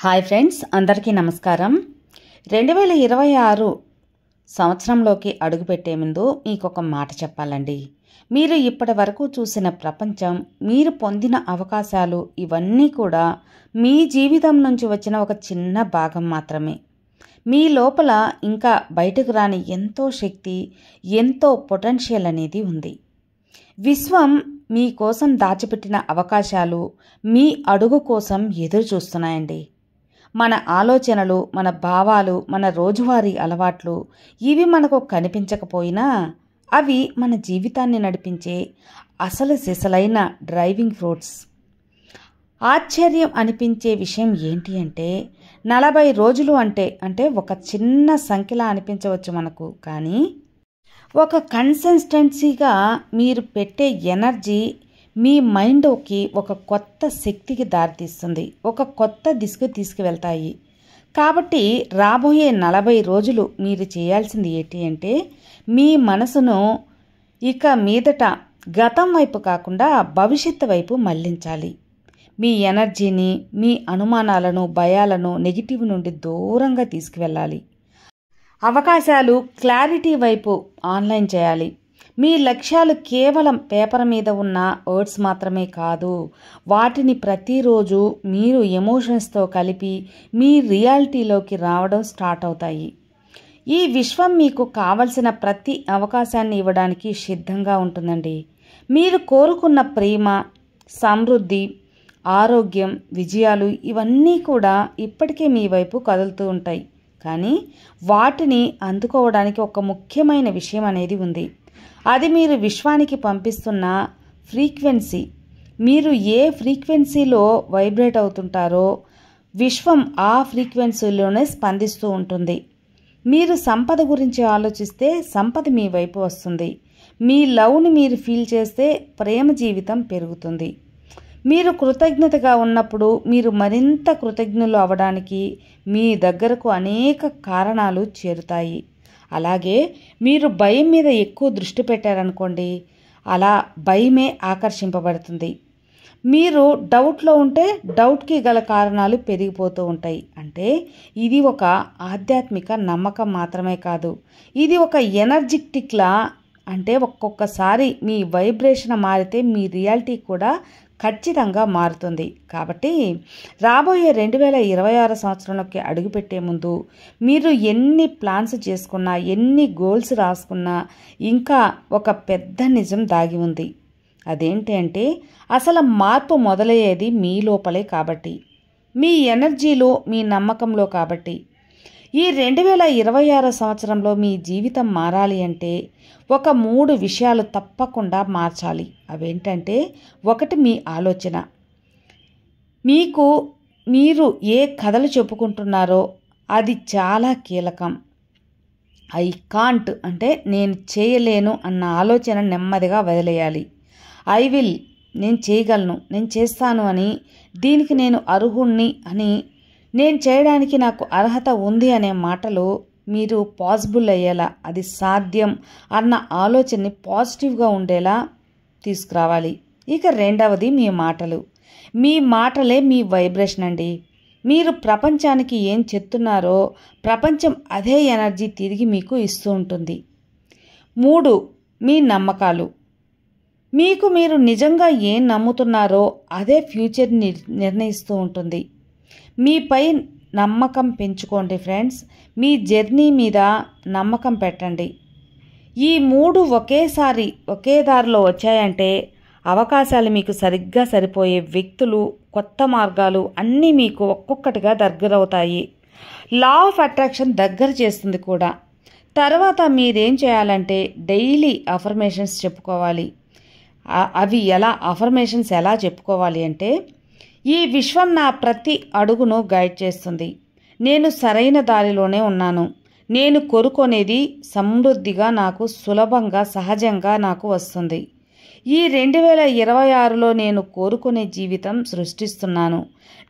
Hi friends, అందరికీ నమస్కారం. 2026 సంవత్సరంలోకి అడుగుపెట్టే ముందు మీకు ఒక మాట చెప్పాలండి. మీరు ఇప్పటి వరకు చూసిన ప్రపంచం, మీరు పొందిన అవకాశాలు ఇవన్నీ కూడా మీ జీవితం నుంచి వచ్చిన ఒక చిన్న భాగం మాత్రమే. మీ లోపల ఇంకా బయటకు రాని ఎంతో శక్తి, ఎంతో పొటెన్షియల్ అనేది ఉంది. విశ్వం మీ కోసం దాచిపెట్టిన అవకాశాలు మీ అడుగు కోసం ఎదురు చూస్తున్నాయండి. మన ఆలోచనలు, మన భావాలు, మన రోజువారీ అలవాట్లు ఇవి మనకు కనిపించకపోయినా అవి మన జీవితాన్ని నడిపించే అసలు సిసలైన డ్రైవింగ్ ఫోర్స్. ఆశ్చర్యం అనిపించే విషయం ఏంటి అంటే 40 రోజులు అంటే ఒక చిన్న సంఖ్యలా అనిపించవచ్చు మనకు, కానీ ఒక కన్సిస్టెన్సీగా మీరు పెట్టే ఎనర్జీ మీ మైండ్కి ఒక కొత్త శక్తికి దారితీస్తుంది, ఒక కొత్త దిశకు తీసుకువెళ్తాయి. కాబట్టి రాబోయే 40 రోజులు మీరు చేయాల్సింది ఏంటి అంటే మీ మనసును ఇక మీదట గతం వైపు కాకుండా భవిష్యత్తు వైపు మళ్లించాలి. మీ ఎనర్జీని, మీ అనుమానాలను, భయాలను, నెగిటివ్ నుండి దూరంగా తీసుకువెళ్ళాలి. అవకాశాలు, క్లారిటీ వైపు ఆన్లైన్ చేయాలి. మీ లక్ష్యాలు కేవలం పేపర్ మీద ఉన్న వర్డ్స్ మాత్రమే కాదు, వాటిని ప్రతిరోజు మీరు ఎమోషన్స్తో కలిపి మీ రియాలిటీలోకి రావడం స్టార్ట్ అవుతాయి. ఈ విశ్వం మీకు కావలసిన ప్రతి అవకాశాన్ని ఇవ్వడానికి సిద్ధంగా ఉంటుందండి. మీరు కోరుకున్న ప్రేమ, సమృద్ధి, ఆరోగ్యం, విజయాలు ఇవన్నీ కూడా ఇప్పటికే మీ వైపు కదులుతూ ఉంటాయి. కానీ వాటిని అందుకోవడానికి ఒక ముఖ్యమైన విషయం అనేది ఉంది. అది మీరు విశ్వానికి పంపిస్తున్న ఫ్రీక్వెన్సీ. మీరు ఏ ఫ్రీక్వెన్సీలో వైబ్రేట్ అవుతుంటారో విశ్వం ఆ ఫ్రీక్వెన్సీలోనే స్పందిస్తూ ఉంటుంది. మీరు సంపద గురించి ఆలోచిస్తే సంపద మీ వైపు వస్తుంది. మీ లవ్ని మీరు ఫీల్ చేస్తే ప్రేమ జీవితం పెరుగుతుంది. మీరు కృతజ్ఞతగా ఉన్నప్పుడు మీరు మరింత కృతజ్ఞులు అవ్వడానికి మీ దగ్గరకు అనేక కారణాలు చేరుతాయి. అలాగే మీరు భయం మీద ఎక్కువ దృష్టి పెట్టారనుకోండి, అలా భయమే ఆకర్షింపబడుతుంది. మీరు డౌట్లో ఉంటే డౌట్కి గల కారణాలు పెరిగిపోతూ ఉంటాయి. అంటే ఇది ఒక ఆధ్యాత్మిక నమ్మకం మాత్రమే కాదు, ఇది ఒక ఎనర్జెటిక్లా. అంటే ఒక్కొక్కసారి మీ వైబ్రేషన్ మారితే మీ రియాలిటీ కూడా ఖచ్చితంగా మారుతుంది. కాబట్టి రాబోయే 2026 సంవత్సరంలోకి అడుగుపెట్టే ముందు మీరు ఎన్ని ప్లాన్స్ చేసుకున్నా, ఎన్ని గోల్స్ రాసుకున్నా ఇంకా ఒక పెద్ద నిజం దాగి ఉంది. అదేంటి అంటే అసలు మార్పు మొదలయ్యేది మీ లోపలే కాబట్టి, మీ ఎనర్జీలో, మీ నమ్మకంలో. కాబట్టి ఈ 2026 సంవత్సరంలో మీ జీవితం మారాలి అంటే ఒక 3 విషయాలు తప్పకుండా మార్చాలి. అవేంటంటే, 1 మీ ఆలోచన. మీరు ఏ కథలు చెప్పుకుంటున్నారో అది చాలా కీలకం. ఐ కాంట్ అంటే నేను చేయలేను అన్న ఆలోచన నెమ్మదిగా వదిలేయాలి. ఐ విల్, నేను చేయగలను, నేను చేస్తాను అని, దీనికి నేను అర్హుణ్ణి అని, నేను చేయడానికి నాకు అర్హత ఉంది అనే మాటలు మీరు పాసిబుల్ అయ్యేలా, అది సాధ్యం అన్న ఆలోచనని పాజిటివ్గా ఉండేలా తీసుకురావాలి. ఇక 2వది మీ మాటలు. మీ మాటలే మీ వైబ్రేషన్ అండి. మీరు ప్రపంచానికి ఏం చెప్తున్నారో ప్రపంచం అదే ఎనర్జీ తిరిగి మీకు ఇస్తూ ఉంటుంది. 3 మీ నమ్మకాలు. మీరు నిజంగా ఏం నమ్ముతున్నారో అదే ఫ్యూచర్ నిర్ణయిస్తూ ఉంటుంది. మీపై నమ్మకం పెంచుకోండి ఫ్రెండ్స్. మీ జర్నీ మీద నమ్మకం పెట్టండి. ఈ 3 ఒకేసారి ఒకే దారిలో వచ్చాయంటే అవకాశాలు మీకు సరిగ్గా సరిపోయే వ్యక్తులు, కొత్త మార్గాలు అన్నీ మీకు ఒక్కొక్కటిగా దగ్గరవుతాయి. లా ఆఫ్ అట్రాక్షన్ దగ్గర చేస్తుంది కూడా. తర్వాత మీరేం చేయాలంటే డైలీ అఫర్మేషన్స్ చెప్పుకోవాలి. అవి అఫర్మేషన్స్ ఎలా చెప్పుకోవాలి అంటే, ఈ విశ్వం నా ప్రతి అడుగును గైడ్ చేస్తుంది. నేను సరైన దారిలోనే ఉన్నాను. నేను కోరుకునేది సమృద్ధిగా, నాకు సులభంగా, సహజంగా నాకు వస్తుంది. ఈ 2026లో నేను కోరుకునే జీవితం సృష్టిస్తున్నాను.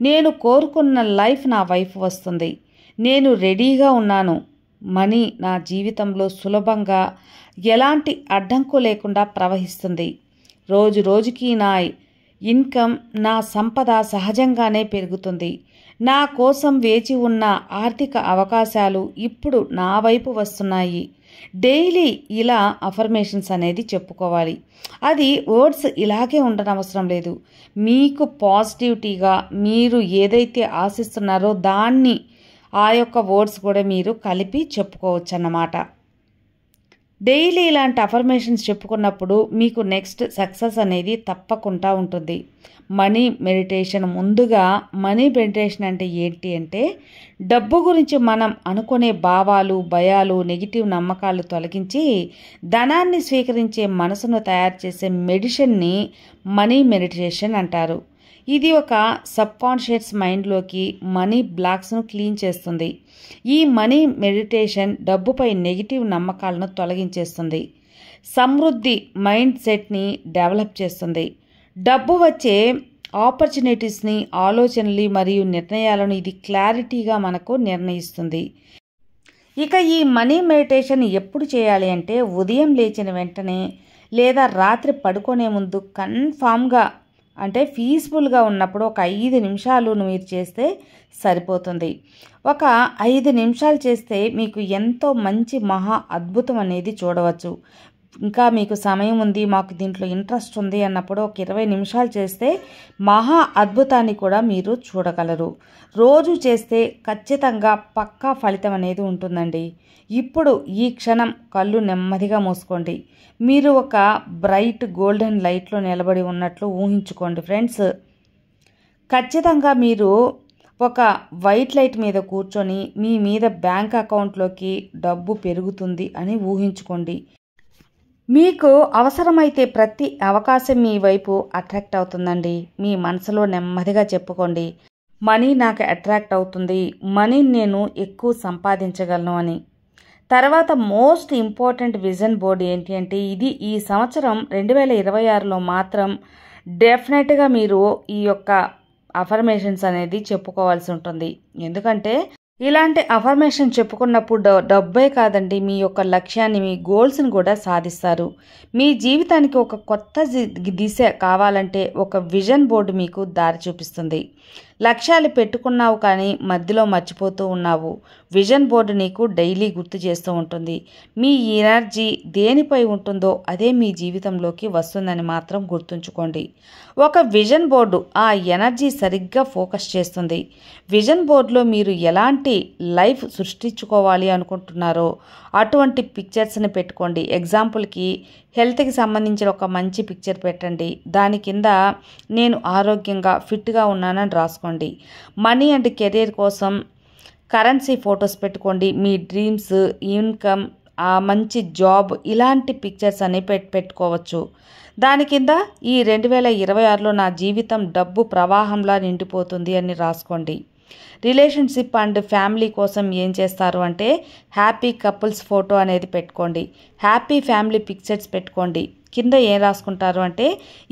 నేను కోరుకున్న లైఫ్ నా వైపు వస్తుంది. నేను రెడీగా ఉన్నాను. మనీ నా జీవితంలో సులభంగా, ఎలాంటి అడ్డంకు లేకుండా ప్రవహిస్తుంది. రోజు రోజుకి నా ఇన్కమ్, నా సంపద సహజంగానే పెరుగుతుంది. నా కోసం వేచి ఉన్న ఆర్థిక అవకాశాలు ఇప్పుడు నా వైపు వస్తున్నాయి. డైలీ ఇలా అఫర్మేషన్స్ అనేది చెప్పుకోవాలి. అది వర్డ్స్ ఇలాగే ఉండనవసరం లేదు. మీకు పాజిటివిటీగా మీరు ఏదైతే ఆశిస్తున్నారో దాన్ని ఆ యొక్క వర్డ్స్ కూడా మీరు కలిపి చెప్పుకోవచ్చు అన్నమాట. డైలీ ఇలాంటి అఫర్మేషన్స్ చెప్పుకున్నప్పుడు మీకు నెక్స్ట్ సక్సెస్ అనేది తప్పకుండా ఉంటుంది. Money meditation. ముందుగా మనీ మెడిటేషన్ అంటే ఏంటి అంటే, డబ్బు గురించి మనం అనుకునే భావాలు, భయాలు, నెగిటివ్ నమ్మకాలు తొలగించి ధనాన్ని స్వీకరించే మనసును తయారు చేసే మెడిటేషన్ని మనీ మెడిటేషన్ అంటారు. ఇది ఒక సబ్కాన్షియస్ మైండ్లోకి మనీ బ్లాక్స్ను క్లీన్ చేస్తుంది. ఈ మనీ మెడిటేషన్ డబ్బుపై నెగిటివ్ నమ్మకాలను తొలగించేస్తుంది. సమృద్ధి మైండ్ సెట్ని డెవలప్ చేస్తుంది. డబ్బు వచ్చే ఆపర్చునిటీస్ని, ఆలోచనలు మరియు నిర్ణయాలను ఇది క్లారిటీగా మనకు నిర్ణయిస్తుంది. ఇక ఈ మనీ మెడిటేషన్ ఎప్పుడు చేయాలి అంటే, ఉదయం లేచిన వెంటనే లేదా రాత్రి పడుకునే ముందు కన్ఫామ్గా అంటే పీస్ఫుల్గా ఉన్నప్పుడు ఒక 5 నిమిషాలు మీరు చేస్తే సరిపోతుంది. ఒక 5 నిమిషాలు చేస్తే మీకు ఎంతో మంచి మహా అద్భుతం అనేది చూడవచ్చు. ఇంకా మీకు సమయం ఉంది, మాకు దీంట్లో ఇంట్రెస్ట్ ఉంది అన్నప్పుడు ఒక 20 నిమిషాలు చేస్తే మహా అద్భుతాన్ని కూడా మీరు చూడగలరు. రోజు చేస్తే ఖచ్చితంగా పక్కా ఫలితం అనేది ఉంటుందండి. ఇప్పుడు ఈ క్షణం కళ్ళు నెమ్మదిగా మూసుకోండి. మీరు ఒక బ్రైట్ గోల్డెన్ లైట్లో నిలబడి ఉన్నట్లు ఊహించుకోండి ఫ్రెండ్స్. ఖచ్చితంగా మీరు ఒక వైట్ లైట్ మీద కూర్చొని మీ మీద బ్యాంక్ అకౌంట్లోకి డబ్బు పెరుగుతుంది అని ఊహించుకోండి. మీకు అవసరమైతే ప్రతి అవకాశం మీ వైపు అట్రాక్ట్ అవుతుందండి. మీ మనసులో నెమ్మదిగా చెప్పుకోండి, మనీ నాకు అట్రాక్ట్ అవుతుంది, మనీని నేను ఎక్కువ సంపాదించగలను అని. తర్వాత మోస్ట్ ఇంపార్టెంట్ విజన్ బోర్డ్ ఏంటి అంటే, ఇది ఈ సంవత్సరం 2026లో మాత్రం డెఫినెట్గా మీరు ఈ యొక్క అఫర్మేషన్స్ అనేది చెప్పుకోవాల్సి ఉంటుంది. ఎందుకంటే ఇలాంటి అఫర్మేషన్ చెప్పుకున్నప్పుడు డబ్బే కాదండి, మీ యొక్క లక్ష్యాన్ని, మీ గోల్స్ని కూడా సాధిస్తారు. మీ జీవితానికి ఒక కొత్త దిశ కావాలంటే ఒక విజన్ బోర్డు మీకు దారి చూపిస్తుంది. లక్ష్యాలు పెట్టుకున్నావు కానీ మధ్యలో మర్చిపోతూ ఉన్నావు. విజన్ బోర్డు నీకు డైలీ గుర్తు చేస్తూ ఉంటుంది. మీ ఎనర్జీ దేనిపై ఉంటుందో అదే మీ జీవితంలోకి వస్తుందని మాత్రం గుర్తుంచుకోండి. ఒక విజన్ బోర్డు ఆ ఎనర్జీ సరిగ్గా ఫోకస్ చేస్తుంది. విజన్ బోర్డులో మీరు ఎలాంటి లైఫ్ సృష్టించుకోవాలి అనుకుంటున్నారో అటువంటి పిక్చర్స్ని పెట్టుకోండి. ఎగ్జాంపుల్కి హెల్త్కి సంబంధించిన ఒక మంచి పిక్చర్ పెట్టండి. దాని కింద నేను ఆరోగ్యంగా ఫిట్గా ఉన్నానని రాసుకోండి. మనీ అండ్ కెరీర్ కోసం కరెన్సీ ఫొటోస్ పెట్టుకోండి. మీ డ్రీమ్స్, ఇన్కమ్, ఆ మంచి జాబ్, ఇలాంటి పిక్చర్స్ అని పెట్టుకోవచ్చు. దాని కింద ఈ 2026లో నా జీవితం డబ్బు ప్రవాహంలా నిండిపోతుంది అని రాసుకోండి. రిలేషన్షిప్ అండ్ ఫ్యామిలీ కోసం ఏం చేస్తారు అంటే, హ్యాపీ కపుల్స్ ఫోటో అనేది పెట్టుకోండి. హ్యాపీ ఫ్యామిలీ పిక్చర్స్ పెట్టుకోండి. కింద ఏం రాసుకుంటారు అంటే,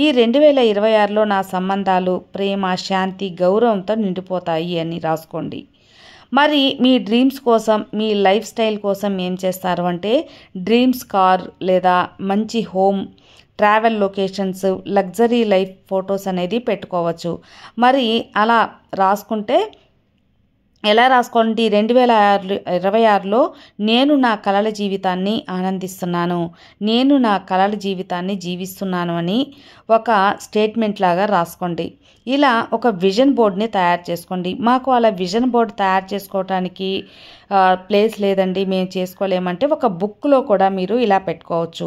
ఈ 2026లో నా సంబంధాలు ప్రేమ, శాంతి, గౌరవంతో నిండిపోతాయి అని రాసుకోండి. మరి మీ డ్రీమ్స్ కోసం, మీ లైఫ్ స్టైల్ కోసం ఏం చేస్తారు అంటే, డ్రీమ్స్ కార్ లేదా మంచి home, travel locations, luxury life photos అనేది పెట్టుకోవచ్చు. మరి అలా రాసుకుంటే ఎలా రాసుకోండి, 2026లో నేను నా కలల జీవితాన్ని ఆనందిస్తున్నాను, నేను నా కలల జీవితాన్ని జీవిస్తున్నాను అని ఒక స్టేట్మెంట్ లాగా రాసుకోండి. ఇలా ఒక విజన్ బోర్డ్ని తయారు చేసుకోండి. మాకు అలా విజన్ బోర్డ్ తయారు చేసుకోవడానికి ప్లేస్ లేదండి, మేము చేసుకోలేమంటే ఒక బుక్లో కూడా మీరు ఇలా పెట్టుకోవచ్చు.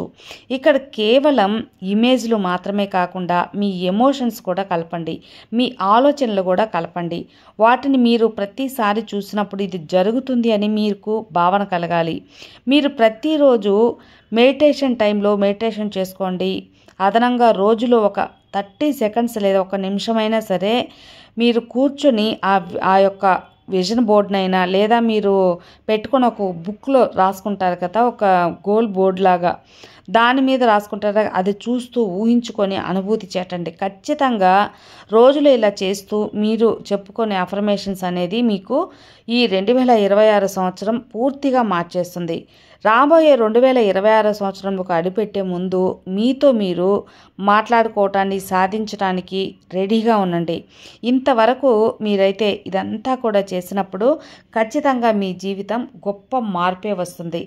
ఇక్కడ కేవలం ఇమేజ్లు మాత్రమే కాకుండా మీ ఎమోషన్స్ కూడా కలపండి, మీ ఆలోచనలు కూడా కలపండి. వాటిని మీరు ప్రతిసారి చూసినప్పుడు ఇది జరుగుతుంది అని మీకు భావన కలగాలి. మీరు ప్రతిరోజు మెడిటేషన్ టైంలో మెడిటేషన్ చేసుకోండి. అదనంగా రోజులో ఒక 30 సెకండ్స్ లేదా 1 నిమిషమైనా సరే మీరు కూర్చొని ఆ యొక్క విజన్ బోర్డ్నైనా లేదా మీరు పెట్టుకొని ఒక బుక్లో రాసుకుంటారు కదా, ఒక గోల్ బోర్డ్ లాగా, దాని మీద రాసుకుంటారా అది చూస్తూ ఊహించుకొని అనుభూతి చెందండి. ఖచ్చితంగా రోజులు ఇలా చేస్తూ మీరు చెప్పుకునే అఫర్మేషన్స్ అనేది మీకు ఈ 2026 సంవత్సరం పూర్తిగా మార్చేస్తుంది. రాబోయే 2026 సంవత్సరంలోకి అడుగుపెట్టే ముందు మీతో మీరు మాట్లాడుకోవటాన్ని సాధించడానికి రెడీగా ఉండండి. ఇంతవరకు మీరైతే ఇదంతా కూడా చేసినప్పుడు ఖచ్చితంగా మీ జీవితం గొప్ప మార్పే వస్తుంది.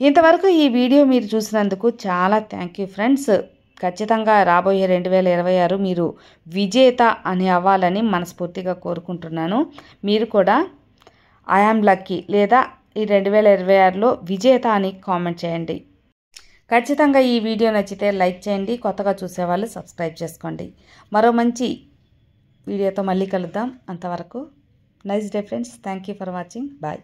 ఇంతవరకు ఈ వీడియో మీరు చూసినందుకు చాలా థ్యాంక్ యూ ఫ్రెండ్స్. ఖచ్చితంగా రాబోయే 2026 మీరు విజేత అని అవ్వాలని మనస్ఫూర్తిగా కోరుకుంటున్నాను. మీరు కూడా ఐ యామ్ లక్కీ లేదా ఈ 2026లో విజేత అని కామెంట్ చేయండి. ఖచ్చితంగా ఈ వీడియో నచ్చితే లైక్ చేయండి. కొత్తగా చూసేవాళ్ళు సబ్స్క్రైబ్ చేసుకోండి. మరో మంచి వీడియోతో మళ్ళీ కలుద్దాం. అంతవరకు nice day friends. Thank you for watching. Bye.